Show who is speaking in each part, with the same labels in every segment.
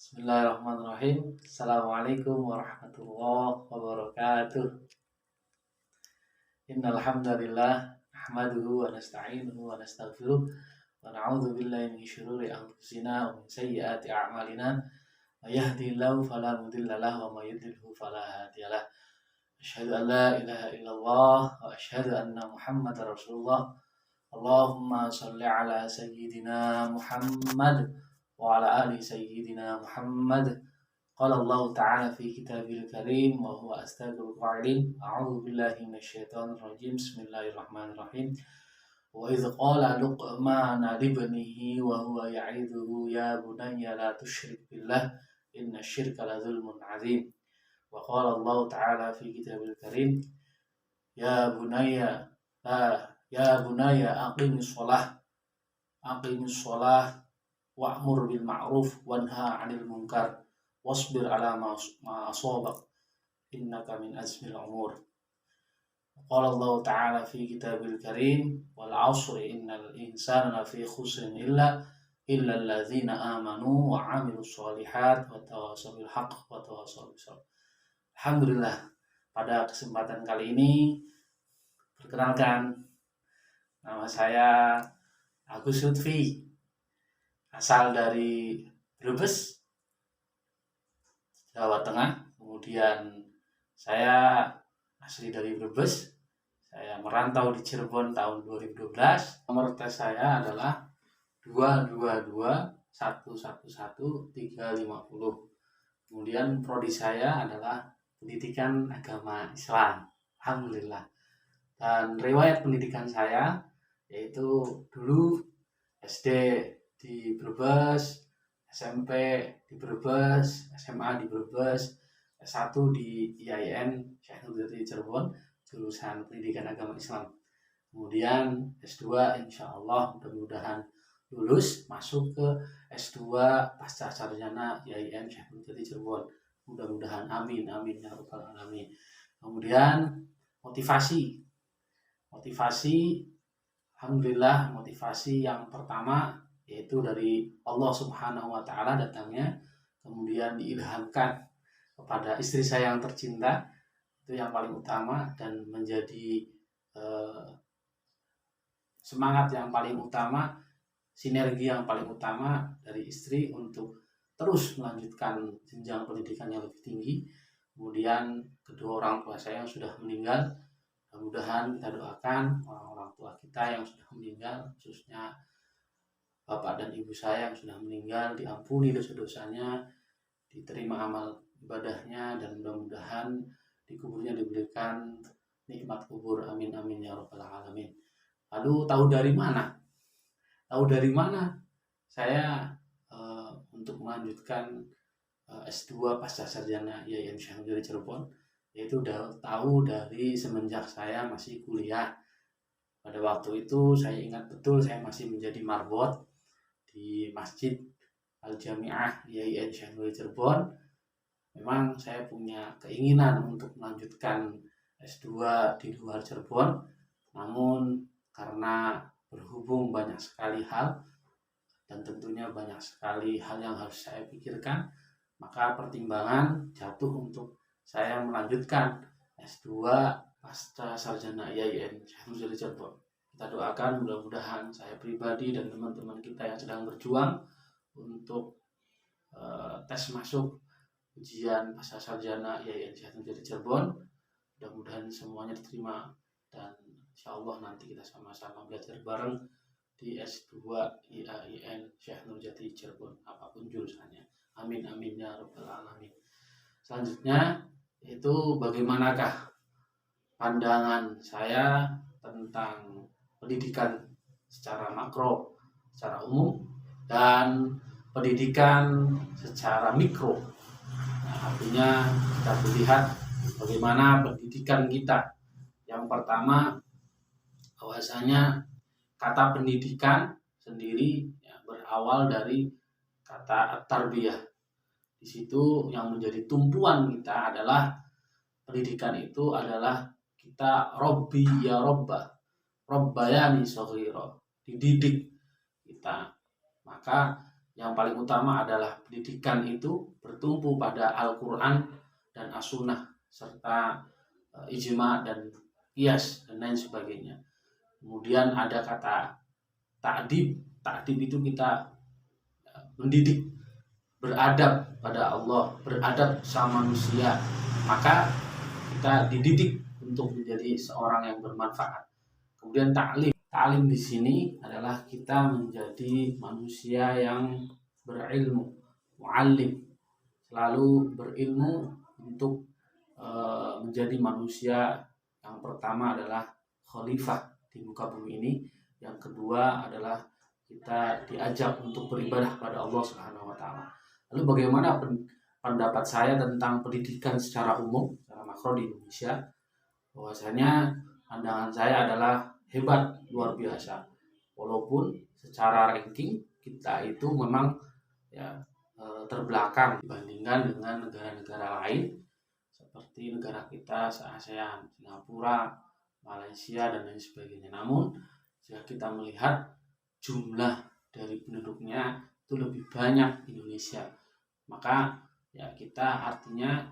Speaker 1: Bismillahirrahmanirrahim. Assalamualaikum warahmatullahi wabarakatuh. Innal hamdalillah nahmaduhu wa nasta'inuhu wa nastaghfiruh wa na'udzu billahi min syururi anfusina wa min sayyiati a'malina. May yahdihillahu fala mudilla lahu wa may yudlilhu fala hadiyalah. Asyhadu an la ilaha illallah wa asyhadu anna Muhammadar Rasulullah. Allahumma shalli ala sayyidina Muhammad wa ala ali sayyidina Muhammad. Qala Allah Ta'ala fi kitabil karim wa huwa astaqul qa'ilin. A'udzu billahi minasyaitonir rajim. Bismillahirrahmanirrahim. Wa idz qala Luqman libnihi wa huwa ya'idhuhu ya bunayya la tusyrik billah inna syirka la dzulmun 'adzim. Wa qala Allah Ta'ala fi kitabil karim ya bunayya aqimis shalah wa'mur bil ma'ruf wanha 'anil munkar wasbir 'ala ma asabak innaka min azmil umur. Qala Allah Ta'ala fi kitabil karim wal 'asri innal insana lafi khusrin illa alladzina amanu wa 'amilus shalihat wa tawassaw bil haqq wa tawassaw bis sabr. Alhamdulillah, pada kesempatan kali ini perkenalkan, nama saya Agus Lutfi, asal dari Brebes, Jawa Tengah. Kemudian saya asli dari Brebes. Saya merantau di Cirebon tahun 2012. Nomor tes saya adalah 222111350. Kemudian prodi saya adalah pendidikan agama Islam. Alhamdulillah. Dan riwayat pendidikan saya yaitu dulu SD di Brebes, SMP di Brebes, SMA di Brebes, S1 di IAIN Syekh Nurjati Cirebon, jurusan pendidikan agama Islam. Kemudian S2 insya Allah mudah-mudahan lulus masuk ke S2 pasca sarjana IAIN Syekh Nurjati Cirebon. Mudah-mudahan amin amin ya rabbal alamin. Kemudian motivasi alhamdulillah, motivasi yang pertama yaitu dari Allah Subhanahu wa Ta'ala datangnya, kemudian diilhamkan kepada istri saya yang tercinta, itu yang paling utama, dan menjadi semangat yang paling utama, sinergi yang paling utama dari istri untuk terus melanjutkan jenjang pendidikan yang lebih tinggi. Kemudian kedua orang tua saya yang sudah meninggal, mudah-mudahan kita doakan orang-orang tua kita yang sudah meninggal, khususnya bapak dan ibu saya yang sudah meninggal, diampuni dosa-dosanya, diterima amal ibadahnya, dan mudah-mudahan di kuburnya diberikan nikmat kubur, amin amin ya rabbal alamin. Lalu tahu dari mana saya untuk melanjutkan S2 pasca sarjana IAIN Syekh Nurjati Cirebon? Yaitu udah tahu dari semenjak saya masih kuliah. Pada waktu itu saya ingat betul, saya masih menjadi marbot di Masjid Al-Jami'ah IAIN Syekh Nurjati Cirebon. Memang saya punya keinginan untuk melanjutkan S2 di luar Cirebon, namun karena berhubung banyak sekali hal dan tentunya banyak sekali hal yang harus saya pikirkan, maka pertimbangan jatuh untuk saya melanjutkan S2 pasca sarjana IAIN Syekh Nurjati Cirebon. Kita doakan mudah-mudahan saya pribadi dan teman-teman kita yang sedang berjuang untuk tes masuk ujian pasca sarjana IAIN Syekh Nurjati Cirebon, mudah-mudahan semuanya diterima, dan insya Allah nanti kita sama-sama belajar bareng di S2 IAIN Syekh Nurjati Cirebon, apapun jurusannya. Amin amin ya rabbal alamin. Selanjutnya itu bagaimanakah pandangan saya tentang pendidikan secara makro, secara umum, dan pendidikan secara mikro. Nah, artinya kita melihat bagaimana pendidikan kita. Yang pertama, bahwasanya kata pendidikan sendiri berawal dari kata tarbiyah. Di situ yang menjadi tumpuan kita adalah pendidikan itu adalah kita robbi ya robba, robbayani shaghira, dididik kita. Maka yang paling utama adalah pendidikan itu bertumpu pada Al-Quran dan As-Sunnah serta ijma dan qiyas dan lain sebagainya. Kemudian ada kata ta'dib. Ta'dib itu kita mendidik, beradab pada Allah, beradab sama manusia. Maka kita dididik untuk menjadi seorang yang bermanfaat. Kemudian ta'lim. Ta'lim di sini adalah kita menjadi manusia yang berilmu, mu'allim, selalu berilmu untuk menjadi manusia yang pertama adalah khalifah di muka bumi ini. Yang kedua adalah kita diajak untuk beribadah pada Allah Subhanahu wa taala. Lalu bagaimana pendapat saya tentang pendidikan secara umum, secara makro di Indonesia? Bahwasanya pandangan saya adalah hebat, luar biasa. Walaupun secara ranking kita itu memang ya terbelakang dibandingkan dengan negara-negara lain seperti negara kita se-ASEAN, Singapura, Malaysia dan lain sebagainya. Namun jika kita melihat jumlah dari penduduknya itu lebih banyak Indonesia, maka ya kita artinya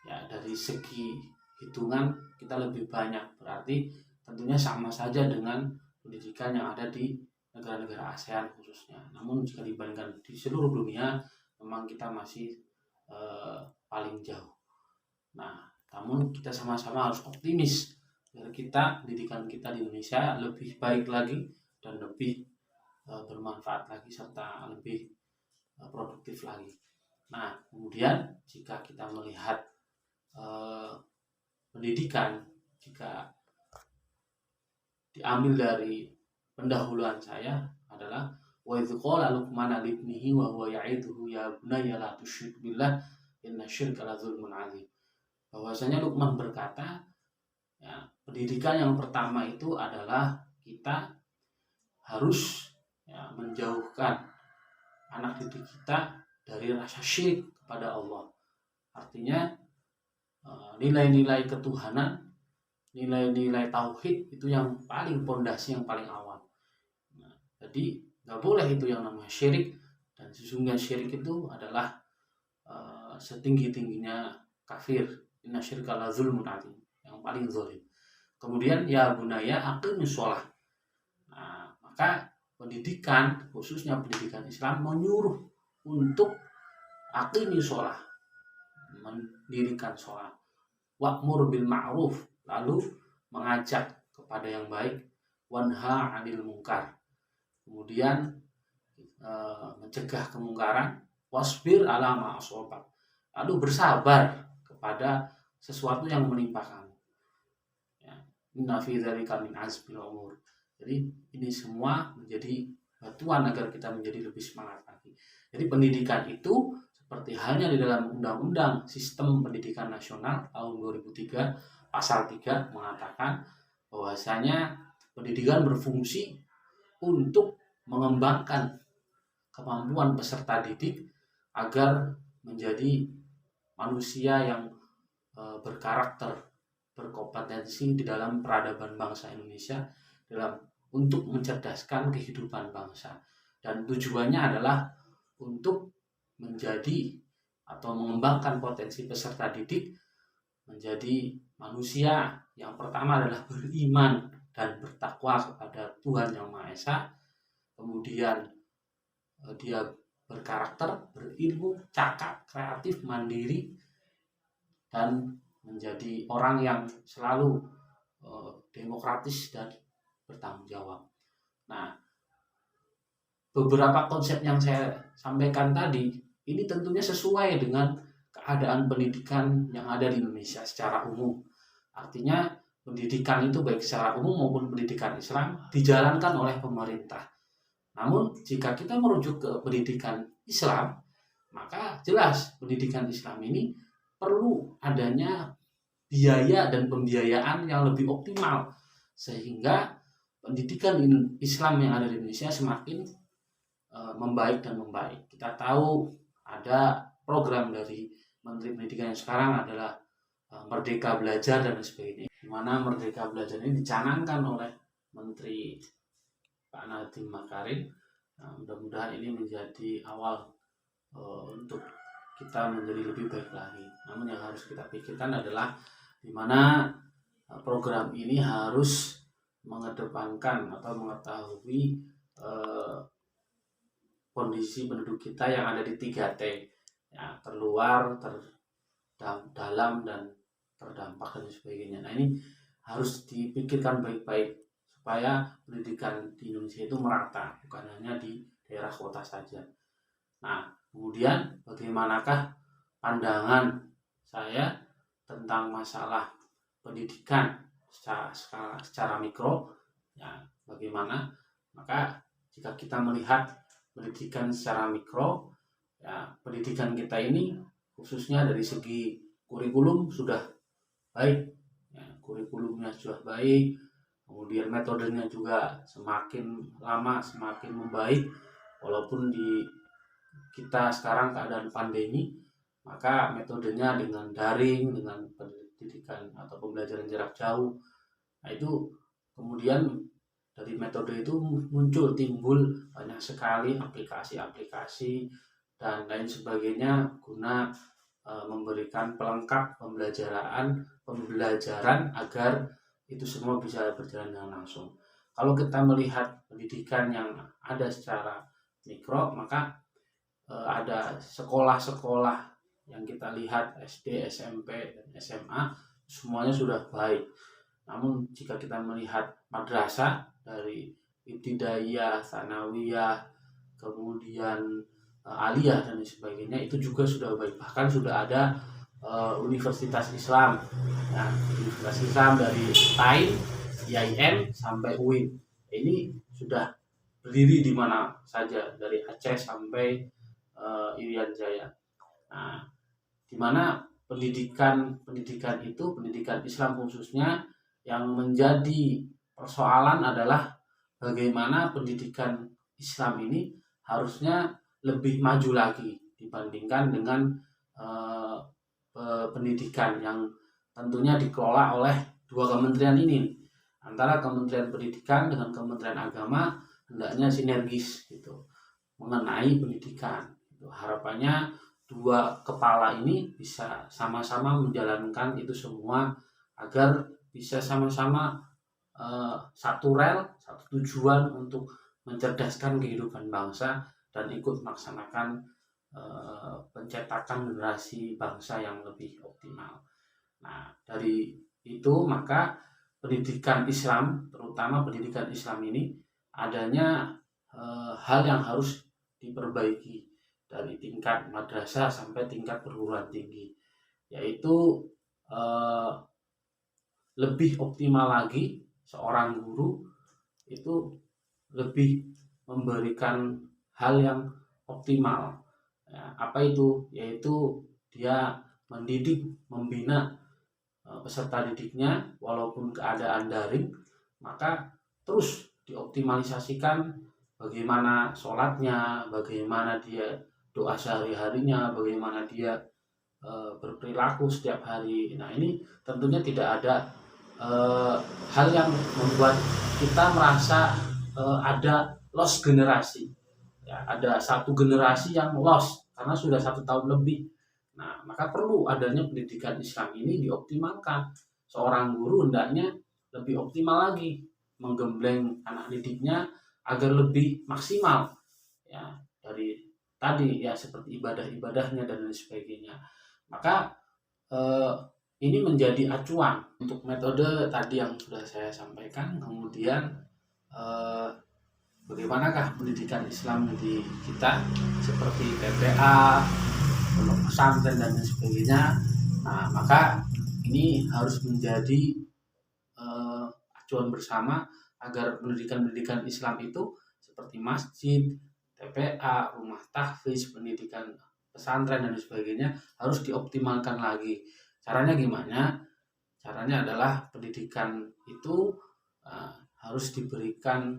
Speaker 1: ya dari segi hitungan kita lebih banyak, berarti tentunya sama saja dengan pendidikan yang ada di negara-negara ASEAN khususnya. Namun jika dibandingkan di seluruh dunia memang kita masih paling jauh. Nah, namun kita sama-sama harus optimis agar pendidikan kita di Indonesia lebih baik lagi dan lebih bermanfaat lagi serta lebih produktif lagi. Nah, kemudian jika kita melihat pendidikan, jika diambil dari pendahuluan saya adalah wa idz qala luqman libnihi wa huwa ya'iduhu ya bunayya la tusyrik billah inna syirka la dzulmun 'adzim. Bahwasanya Luqman berkata, ya, pendidikan yang pertama itu adalah kita harus ya, menjauhkan anak didik kita dari rasa syirik kepada Allah. Artinya nilai-nilai ketuhanan, nilai-nilai tauhid itu yang paling pondasi, yang paling awal. Nah, jadi nggak boleh itu yang namanya syirik, dan sesungguhnya syirik itu adalah setinggi-tingginya kafir. Inna syirka la dzulmun 'adzim, yang paling zalim. Kemudian ya bunaya aqimus shalah. Nah, maka pendidikan, khususnya pendidikan Islam, menyuruh untuk aqimus shalah, mendirikan sholat, wa'mur bil ma'ruf, lalu mengajak kepada yang baik, wanha 'anil munkar, kemudian mencegah kemungkaran, wasbir ala ma asabak, lalu bersabar kepada sesuatu yang menimpa kamu. Ya, inna fi dzalika min azmil umur. Jadi ini semua menjadi batuan agar kita menjadi lebih semangat lagi. Jadi pendidikan itu seperti halnya di dalam Undang-Undang Sistem Pendidikan Nasional tahun 2003 pasal 3 mengatakan bahwasanya pendidikan berfungsi untuk mengembangkan kemampuan peserta didik agar menjadi manusia yang berkarakter, berkompetensi di dalam peradaban bangsa Indonesia, untuk mencerdaskan kehidupan bangsa. Dan tujuannya adalah untuk menjadi atau mengembangkan potensi peserta didik menjadi manusia yang pertama adalah beriman dan bertakwa kepada Tuhan Yang Maha Esa. Kemudian dia berkarakter, berilmu, cakap, kreatif, mandiri, dan menjadi orang yang selalu demokratis dan bertanggung jawab. Nah, beberapa konsep yang saya sampaikan tadi ini tentunya sesuai dengan keadaan pendidikan yang ada di Indonesia secara umum. Artinya pendidikan itu baik secara umum maupun pendidikan Islam dijalankan oleh pemerintah. Namun jika kita merujuk ke pendidikan Islam, maka jelas pendidikan Islam ini perlu adanya biaya dan pembiayaan yang lebih optimal sehingga pendidikan Islam yang ada di Indonesia semakin membaik dan membaik. Kita tahu ada program dari Menteri Pendidikan yang sekarang adalah Merdeka Belajar dan sebagainya, di mana Merdeka Belajar ini dicanangkan oleh Menteri Pak Nadiem Makarim Nah, mudah-mudahan ini menjadi awal untuk kita menjadi lebih baik lagi. Namun yang harus kita pikirkan adalah di mana program ini harus mengedepankan atau mengetahui kondisi penduduk kita yang ada di 3T, ya, terluar, dalam, dan terdampak dan sebagainya. Nah, ini harus dipikirkan baik-baik supaya pendidikan di Indonesia itu merata, bukan hanya di daerah kota saja. Nah, kemudian bagaimanakah pandangan saya tentang masalah pendidikan secara mikro, ya, bagaimana? Maka jika kita melihat pendidikan secara mikro, ya, pendidikan kita ini khususnya dari segi kurikulum sudah baik, ya, kurikulumnya sudah baik, kemudian metodenya juga semakin lama semakin membaik. Walaupun di kita sekarang keadaan pandemi, maka metodenya dengan daring, dengan pendidikan atau pembelajaran jarak jauh. Nah, itu kemudian dari metode itu timbul banyak sekali aplikasi-aplikasi dan lain sebagainya guna memberikan pelengkap pembelajaran agar itu semua bisa berjalan dengan langsung. Kalau kita melihat pendidikan yang ada secara mikro, maka ada sekolah-sekolah yang kita lihat SD, SMP, dan SMA semuanya sudah baik. Namun jika kita melihat madrasah dari ibtidaiyah, tsanawiyah, kemudian aliyah dan sebagainya, itu juga sudah baik. Bahkan sudah ada Universitas Islam, nah, Universitas Islam dari TAIN, IAIN sampai UIN. Ini sudah berdiri di mana saja, dari Aceh sampai Irian Jaya. Nah, di mana pendidikan itu, pendidikan Islam khususnya, yang menjadi persoalan adalah bagaimana pendidikan Islam ini harusnya lebih maju lagi dibandingkan dengan pendidikan yang tentunya dikelola oleh dua kementerian ini. Antara Kementerian Pendidikan dengan Kementerian Agama hendaknya sinergis gitu mengenai pendidikan. Harapannya dua kepala ini bisa sama-sama menjalankan itu semua agar bisa sama-sama satu rel, satu tujuan untuk mencerdaskan kehidupan bangsa dan ikut melaksanakan pencetakan generasi bangsa yang lebih optimal. Nah, dari itu maka pendidikan Islam, terutama pendidikan Islam ini, adanya hal yang harus diperbaiki dari tingkat madrasah sampai tingkat perguruan tinggi, yaitu lebih optimal lagi seorang guru itu lebih memberikan hal yang optimal. Ya, apa itu? Yaitu dia mendidik, membina peserta didiknya walaupun keadaan daring, maka terus dioptimalisasikan bagaimana sholatnya, bagaimana dia doa sehari-harinya, bagaimana dia berperilaku setiap hari. Nah, ini tentunya tidak ada hal yang membuat kita merasa ada lost generasi, ya, ada satu generasi yang lost karena sudah 1 tahun lebih. Nah, maka perlu adanya pendidikan Islam ini dioptimalkan. Seorang guru hendaknya lebih optimal lagi menggembleng anak didiknya agar lebih maksimal, ya, dari tadi, ya, seperti ibadah-ibadahnya dan lain sebagainya. Maka ini menjadi acuan untuk metode tadi yang sudah saya sampaikan. Kemudian bagaimanakah pendidikan Islam di kita seperti TPA, pondok pesantren dan lain sebagainya. Nah, maka ini harus menjadi acuan bersama agar pendidikan Islam itu seperti masjid, TPA, rumah tahfiz, pendidikan pesantren dan sebagainya harus dioptimalkan lagi. Caranya gimana? Caranya adalah pendidikan itu harus diberikan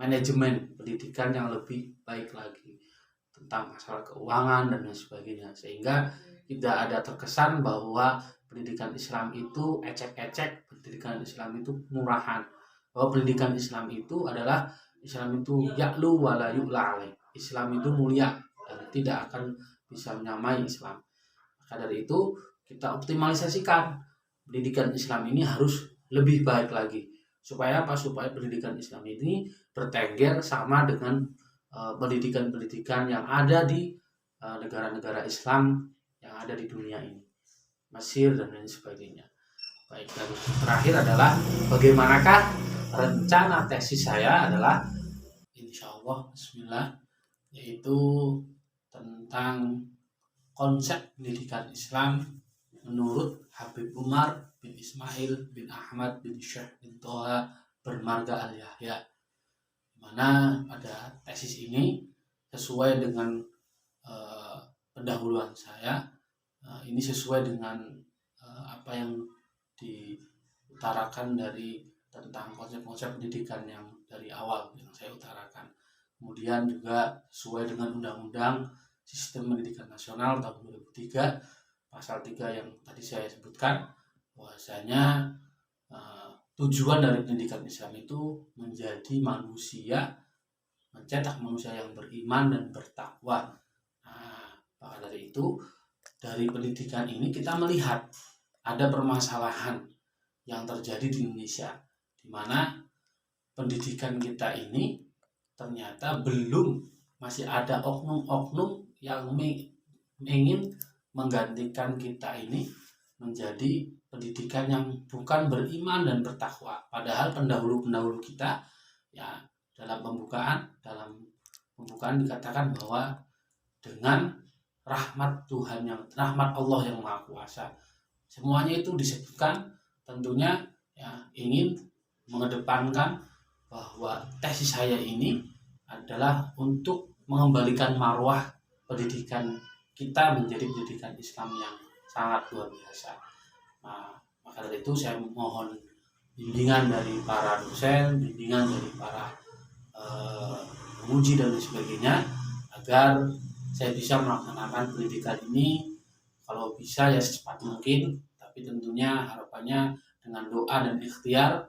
Speaker 1: manajemen pendidikan yang lebih baik lagi tentang masalah keuangan dan lain sebagainya, sehingga tidak ada terkesan bahwa pendidikan Islam itu ecek-ecek, pendidikan Islam itu murahan, bahwa pendidikan Islam itu adalah Islam itu ya'lu wa la yu'la alaih. Islam itu mulia dan tidak akan bisa menyamai Islam. Maka dari itu kita optimalisasikan pendidikan Islam ini harus lebih baik lagi. Supaya apa? Supaya pendidikan Islam ini bertengger sama dengan pendidikan-pendidikan yang ada di negara-negara Islam yang ada di dunia ini, Mesir dan lain sebagainya. Baik, dan terakhir adalah bagaimanakah rencana tesis saya adalah insya Allah Bismillah, yaitu tentang konsep pendidikan Islam menurut Habib Umar bin Ismail bin Ahmad bin Syekh bin Toha Bermarga Al-Yahya, mana pada tesis ini sesuai dengan pendahuluan saya, ini sesuai dengan apa yang diutarakan dari tentang konsep-konsep pendidikan yang dari awal yang saya utarakan. Kemudian juga sesuai dengan Undang-Undang Sistem Pendidikan Nasional tahun 2003 pasal 3 yang tadi saya sebutkan, bahwasanya tujuan dari pendidikan Islam itu menjadi manusia, mencetak manusia yang beriman dan bertakwa. Maka dari itu, dari pendidikan ini kita melihat ada permasalahan yang terjadi di Indonesia, di mana pendidikan kita ini ternyata masih ada oknum-oknum yang ingin menggantikan kita ini menjadi pendidikan yang bukan beriman dan bertakwa. Padahal pendahulu-pendahulu kita ya dalam pembukaan dikatakan bahwa dengan rahmat Allah yang Maha Kuasa, semuanya itu disebutkan tentunya ya ingin mengedepankan bahwa tesis saya ini adalah untuk mengembalikan marwah pendidikan kita menjadi pendidikan Islam yang sangat luar biasa. Maka dari itu saya mohon bimbingan dari para dosen, bimbingan dari para penguji dan lain sebagainya, agar saya bisa melaksanakan pendidikan ini kalau bisa ya secepat mungkin, tapi tentunya harapannya dengan doa dan ikhtiar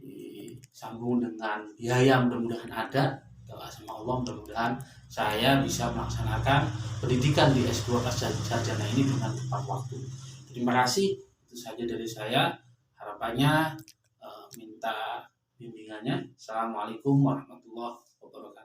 Speaker 1: disambung dengan biaya mudah-mudahan ada, doa sama Allah mudah-mudahan saya bisa melaksanakan pendidikan di S2 pasca sarjana ini dengan tepat waktu. Terima kasih, itu saja dari saya, harapannya minta bimbingannya. Assalamualaikum warahmatullahi wabarakatuh.